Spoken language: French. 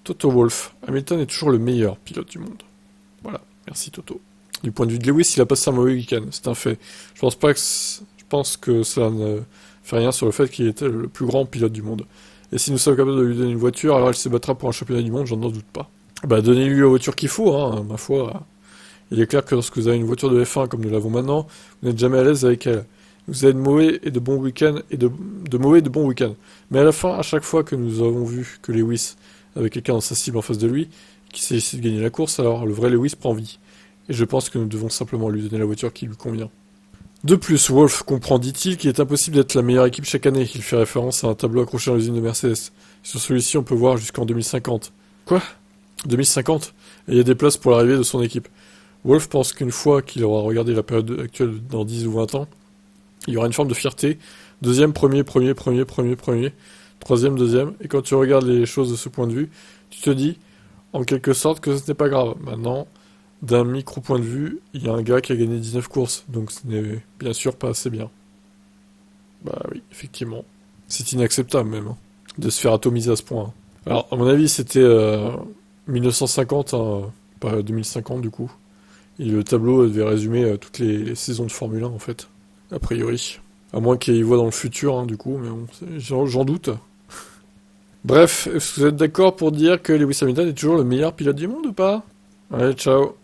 Toto Wolff. Hamilton est toujours le meilleur pilote du monde. Voilà, merci Toto. Du point de vue de Lewis, il a passé un mauvais week-end, c'est un fait. Je pense que ça ne fait rien sur le fait qu'il était le plus grand pilote du monde. Et si nous sommes capables de lui donner une voiture, alors il se battra pour un championnat du monde, j'en doute pas. Bah donnez-lui la voiture qu'il faut, hein, ma foi. Il est clair que lorsque vous avez une voiture de F1 comme nous l'avons maintenant, vous n'êtes jamais à l'aise avec elle. Vous avez de mauvais et de bons week-ends et de mauvais et de bons week-ends. Mais à la fin, à chaque fois que nous avons vu que Lewis avait quelqu'un dans sa cible en face de lui, qui s'agissait de gagner la course, alors le vrai Lewis prend vie. Et je pense que nous devons simplement lui donner la voiture qui lui convient. De plus, Wolff comprend, dit-il, qu'il est impossible d'être la meilleure équipe chaque année. Il fait référence à un tableau accroché dans l'usine de Mercedes. Sur celui-ci, on peut voir jusqu'en 2050. Quoi 2050 Et il y a des places pour l'arrivée de son équipe. Wolff pense qu'une fois qu'il aura regardé la période actuelle dans 10 ou 20 ans, il y aura une forme de fierté. Deuxième, premier, troisième, deuxième. Et quand tu regardes les choses de ce point de vue, tu te dis, en quelque sorte, que ce n'est pas grave. Maintenant, d'un micro point de vue, il y a un gars qui a gagné 19 courses, donc ce n'est bien sûr pas assez bien. Bah oui, effectivement. C'est inacceptable même, hein, de se faire atomiser à ce point. Alors, à mon avis, c'était 1950, hein, pas 2050 du coup. Et le tableau devait résumer toutes les saisons de Formule 1 en fait, a priori. À moins qu'il voit dans le futur, hein, du coup, mais bon, j'en doute. Bref, est-ce que vous êtes d'accord pour dire que Lewis Hamilton est toujours le meilleur pilote du monde ou pas? Allez, ciao.